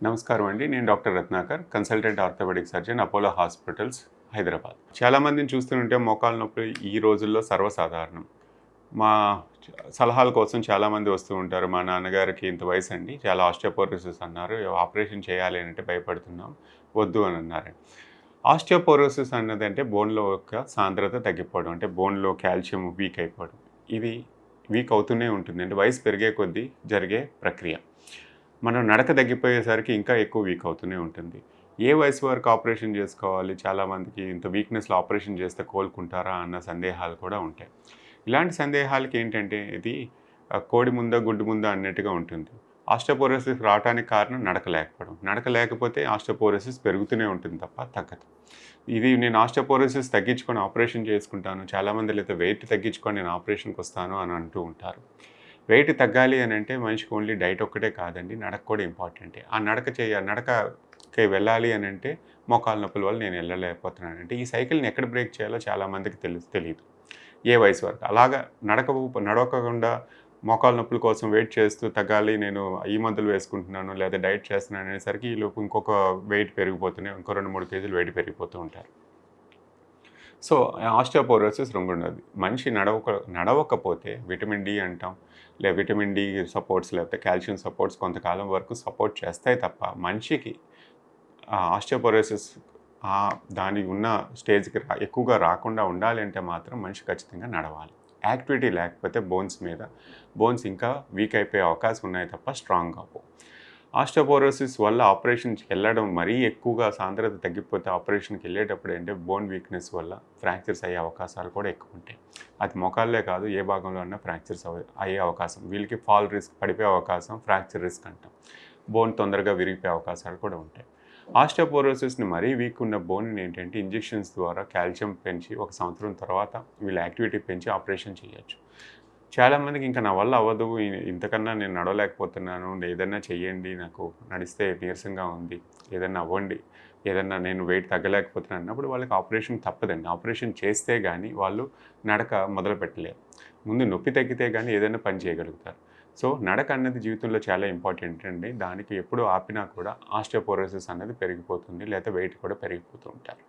నమస్కారం అండి. నేను doctor Ratnakar, consultant orthopaedic surgeon, Apollo Hospitals, Hyderabad. చాలామందిని చూస్తుంటే మోకాళ్ళ నొప్పి ఈ రోజుల్లో సర్వసాధారణం. మా సలహాల కోసం చాలామంది వస్తూ ఉంటారు. మా నాన్నగారికి ఇంత వయసండి, చాలా ఆస్టియోపోరోసిస్ అన్నారు. ఆపరేషన్ చేయాలి అంటే భయపడుతున్నాం, వద్దు అని అన్నారు. ఆస్టియోపోరోసిస్ అన్నదంటే బోన్‌లో యొక్క సాంద్రత తగ్గిపోవడం. అంటే బోన్‌లో కాల్షియం వీక్ అయిపోవడం. ఇది వీక్ అవుతూనే ఉంటుంది. అంటే వయసు పెరిగే కొద్దీ జరిగే ప్రక్రియ. మనం నడక తగ్గిపోయేసరికి ఇంకా ఎక్కువ వీక్ అవుతూనే ఉంటుంది. ఏ వయసు వరకు ఆపరేషన్ చేసుకోవాలి? చాలామందికి ఇంత వీక్‌నెస్‌లో ఆపరేషన్ చేస్తే కోలుకుంటారా అన్న సందేహాలు కూడా ఉంటాయి. ఇలాంటి సందేహాలకి ఏంటంటే ఇది కోడి ముందా, గుడ్డు ముందా అన్నట్టుగా ఉంటుంది. ఆస్టియోపోరోసిస్ రావటానికి కారణం నడక లేకపోవడం. నడక లేకపోతే ఆస్టియోపోరోసిస్ పెరుగుతూనే ఉంటుంది తప్ప తగ్గదు. ఇది నేను ఆస్టియోపోరోసిస్ తగ్గించుకొని ఆపరేషన్ చేసుకుంటాను. చాలామంది లేదా వెయిట్ తగ్గించుకొని నేను ఆపరేషన్‌కి వస్తాను అని అంటూ ఉంటారు. వెయిట్ తగ్గాలి అని అంటే మనిషికి ఓన్లీ డైట్ ఒక్కటే కాదండి, నడక కూడా ఇంపార్టెంటే. ఆ నడకకి వెళ్ళాలి అని అంటే మోకాళ్ళ నొప్పుల వల్ల నేను వెళ్ళలేకపోతున్నాను అంటే ఈ సైకిల్ని ఎక్కడ బ్రేక్ చేయాలో చాలామందికి తెలీదు. ఏ వయసు వరకు అలాగా నడవకుండా మోకాళ్ళ నొప్పుల కోసం వెయిట్ చేస్తూ తగ్గాలి, నేను ఈ మందులు వేసుకుంటున్నాను లేదా డైట్ చేస్తున్నాను అనేసరికి ఈలోపు ఇంకొక వెయిట్ పెరిగిపోతూనే ఇంకో 2-3 కేజీలు వెయిట్ పెరిగిపోతూ ఉంటారు. సో, ఆస్టియోపోరోసిస్ రొంగున్నది. మనిషి నడవకపోతే విటమిన్ డి అంటాం. విటమిన్ డి సపోర్ట్స్ లేకపోతే కాల్షియం సపోర్ట్స్ కొంతకాలం వరకు సపోర్ట్ చేస్తాయి తప్ప మనిషికి ఆస్టియోపోరోసిస్ దాని ఉన్న స్టేజ్‌కి ఎక్కువగా రాకుండా ఉండాలి అంటే మాత్రం మనిషి ఖచ్చితంగా నడవాలి. యాక్టివిటీ లేకపోతే బోన్స్ ఇంకా వీక్ అయిపోయే అవకాశం ఉన్నాయి తప్ప స్ట్రాంగ్ అవ్వవు. ఆస్టియోపోరోసిస్ వల్ల ఆపరేషన్‌కి వెళ్ళడం మరీ ఎక్కువగా సాంద్రత తగ్గిపోతే ఆపరేషన్‌కి వెళ్ళేటప్పుడు అంటే బోన్ వీక్‌నెస్ వల్ల ఫ్రాక్చర్స్ అయ్యే అవకాశాలు కూడా ఎక్కువ ఉంటాయి. అది మోకాళ్ళే కాదు, ఏ భాగంలో అన్నా ఫ్రాక్చర్స్ అయ్యే అవకాశం. వీళ్ళకి ఫాల్ రిస్క్, పడిపోయే అవకాశం, ఫ్రాక్చర్ రిస్క్ అంటాం. బోన్ తొందరగా విరిగిపోయే అవకాశాలు కూడా ఉంటాయి. ఆస్టియోపోరోసిస్‌ని మరీ వీక్ ఉన్న బోన్‌ని ఏంటంటే ఇంజెక్షన్స్ ద్వారా కాల్షియం పెంచి 1 సంవత్సరం తర్వాత వీళ్ళ యాక్టివిటీ పెంచి ఆపరేషన్ చేయొచ్చు. చాలామందికి ఇంకా నా వల్ల అవ్వదు, ఇంతకన్నా నేను నడవలేకపోతున్నాను, ఏదన్నా చెయ్యండి, నాకు నడిస్తే నీరసంగా ఉంది, ఏదన్నా అవ్వండి, ఏదన్నా నేను వెయిట్ తగ్గలేకపోతున్నాను అన్నప్పుడు వాళ్ళకి ఆపరేషన్ తప్పదండి. ఆపరేషన్ చేస్తే గానీ వాళ్ళు నడక మొదలుపెట్టలేరు. ముందు నొప్పి తగ్గితే గానీ ఏదైనా పని చేయగలుగుతారు. సో, నడక అన్నది జీవితంలో చాలా ఇంపార్టెంట్ అండి. దానికి ఎప్పుడు ఆపినా కూడా ఆస్టియోపోరోసిస్ అన్నది పెరిగిపోతుంది. లేకపోతే వెయిట్ కూడా పెరిగిపోతూ ఉంటారు.